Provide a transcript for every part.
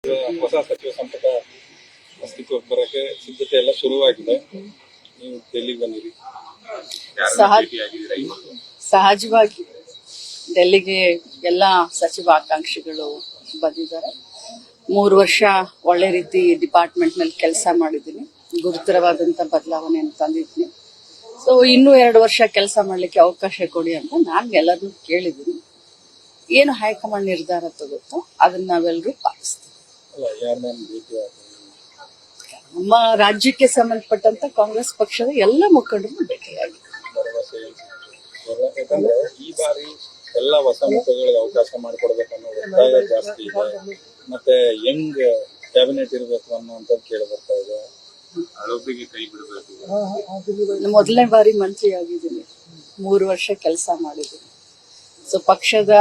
ಹೊಸ ಸಚಿವ ಸಂಪುಟ ಅಸ್ತಿತ್ವಕ್ಕೆ ಬರಕ್ಕೆ ಸಿದ್ಧತೆ ಎಲ್ಲ ಶುರುವಾಗಿದೆ. ನೀವು ಡೆಲ್ಲಿಗೆ ಬಂದಿರಿ, ಸಹಜವಾಗಿ ಡೆಲ್ಲಿಗೆ ಎಲ್ಲ ಸಚಿವ ಆಕಾಂಕ್ಷಿಗಳು ಬಂದಿದ್ದಾರೆ. 3 ವರ್ಷ ಒಳ್ಳೆ ರೀತಿ ಡಿಪಾರ್ಟ್ಮೆಂಟ್ ನಲ್ಲಿ ಕೆಲಸ ಮಾಡಿದ್ದೀನಿ, ಗುರುತರವಾದಂತ ಬದಲಾವಣೆಯನ್ನು ತಂದಿದ್ದೀನಿ. ಸೊ ಇನ್ನೂ 2 ವರ್ಷ ಕೆಲಸ ಮಾಡ್ಲಿಕ್ಕೆ ಅವಕಾಶ ಕೊಡಿ ಅಂತ ನಾನು ಎಲ್ಲರನ್ನೂ ಕೇಳಿದ್ದೀನಿ. ಏನು ಹೈಕಮಾಂಡ್ ನಿರ್ಧಾರ ತಗೋತೋ ಅದನ್ನ ನಾವೆಲ್ಲರೂ ಪಾಲಿಸ್ತೀವಿ. ನಮ್ಮ ರಾಜ್ಯಕ್ಕೆ ಸಂಬಂಧಪಟ್ಟಂತ ಕಾಂಗ್ರೆಸ್ ಪಕ್ಷದ ಎಲ್ಲ ಮುಖಂಡರು ಭೇಟಿಯಾಗಿದೆ. ಯಾಕಂದ್ರೆ ಈ ಬಾರಿ ಎಲ್ಲ ಹೊಸ ಮುಖಗಳಿಗೆ ಅವಕಾಶ ಮಾಡಿಕೊಡ್ಬೇಕನ್ನೋ ಒತ್ತಾಯ ಜಾಸ್ತಿ ಇದೆ. ಮತ್ತೆ ಯಂಗ್ ಕ್ಯಾಬಿನೆಟ್ ಇರಬೇಕು ಅನ್ನೋಂತ ಕೇಳಿ ಬರ್ತಾ ಇದೆ. ಹಳಬ್ರಿಗೆ ಕೈ ಬಿಡಬೇಕು. ಮೊದಲನೇ ಬಾರಿ ಮಂತ್ರಿ ಆಗಿದ್ದೀನಿ, 3 ವರ್ಷ ಕೆಲಸ ಮಾಡಿದ್ದೀನಿ. ಸೊ ಪಕ್ಷದ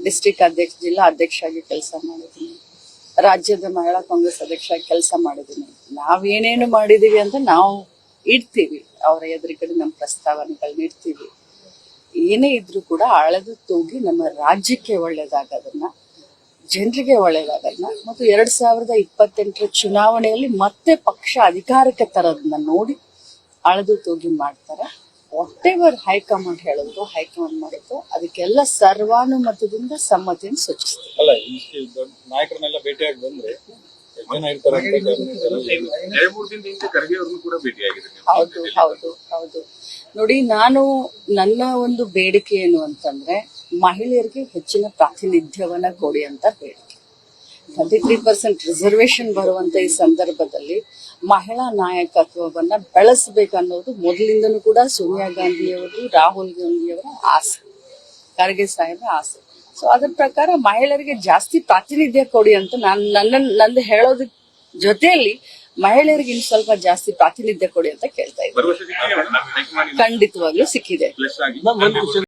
ಡಿಸ್ಟ್ರಿಕ್ಟ್ ಅಧ್ಯಕ್ಷ, ಜಿಲ್ಲಾ ಅಧ್ಯಕ್ಷ ಆಗಿ ಕೆಲಸ ಮಾಡಿದ್ದೀನಿ, ರಾಜ್ಯದ ಮಹಿಳಾ ಕಾಂಗ್ರೆಸ್ ಅಧ್ಯಕ್ಷ ಆಗಿ ಕೆಲಸ ಮಾಡಿದ್ದೀನಿ. ನಾವೇನೇನು ಮಾಡಿದೀವಿ ಅಂತ ನಾವು ಇಡ್ತೀವಿ, ಅವರ ಎದುರುಗಡೆ ನಮ್ಮ ಪ್ರಸ್ತಾವನೆಗಳನ್ನ ಇಡ್ತೀವಿ. ಏನೇ ಇದ್ರೂ ಕೂಡ ಅಳೆದು ತೂಗಿ ನಮ್ಮ ರಾಜ್ಯಕ್ಕೆ ಒಳ್ಳೇದಾಗೋದನ್ನ, ಜನರಿಗೆ ಒಳ್ಳೇದಾಗೋದನ್ನ ಮತ್ತು 2028 ಚುನಾವಣೆಯಲ್ಲಿ ಮತ್ತೆ ಪಕ್ಷ ಅಧಿಕಾರಕ್ಕೆ ತರೋದನ್ನ ನೋಡಿ ಅಳೆದು ತೂಗಿ ಮಾಡ್ತಾರೆ. ವಾಟ್ ಎವರ್ ಹೈಕಮಾಂಡ್ ಹೇಳಿದ್ರು, ಹೈಕಮಾಂಡ್ ಮಾಡಿದ್ರು, ಅದಕ್ಕೆಲ್ಲ ಸರ್ವಾನುಮತದಿಂದ ಸಮ್ಮತಿಯನ್ನು ಸೂಚಿಸ್ತೀವಿ. ಅಲ್ಲ, ಈ ನಾಯಕರನ್ನೆಲ್ಲ ಭೇಟಿಯಾಗಿ ಬಂದ್ರೆ ಹೌದು ಹೌದು ಹೌದು. ನೋಡಿ, ನಾನು ನನ್ನ ಒಂದು ಬೇಡಿಕೆ ಏನು ಅಂತಂದ್ರೆ, ಮಹಿಳೆಯರಿಗೆ ಹೆಚ್ಚಿನ ಪ್ರಾತಿನಿಧ್ಯವನ್ನ ಕೊಡಿ ಅಂತ ಬೇಡಿಕೆ. 33% ರಿಸರ್ವೇಶನ್ ಬರುವಂತ ಈ ಸಂದರ್ಭದಲ್ಲಿ ಮಹಿಳಾ ನಾಯಕತ್ವವನ್ನ ಬೆಳೆಸಬೇಕನ್ನೋದು ಮೊದಲಿಂದನೂ ಕೂಡ ಸೋನಿಯಾ ಗಾಂಧಿಯವರು, ರಾಹುಲ್ ಗಾಂಧಿಯವರ ಆಸೆ, ಖರ್ಗೆ ಸಾಹೇಬ್ರ ಆಸೆ. ಸೊ ಅದ್ರ ಪ್ರಕಾರ ಮಹಿಳೆಯರಿಗೆ ಜಾಸ್ತಿ ಪ್ರಾತಿನಿಧ್ಯ ಕೊಡಿ ಅಂತ ನಂದು ಹೇಳೋದ್ರ ಜೊತೆಯಲ್ಲಿ ಮಹಿಳೆಯರಿಗೆ ಇನ್ನು ಸ್ವಲ್ಪ ಜಾಸ್ತಿ ಪ್ರಾತಿನಿಧ್ಯ ಕೊಡಿ ಅಂತ ಕೇಳ್ತಾ ಇದ್ದೀನಿ. ಖಂಡಿತವಾಗ್ಲೂ ಸಿಕ್ಕಿದೆ.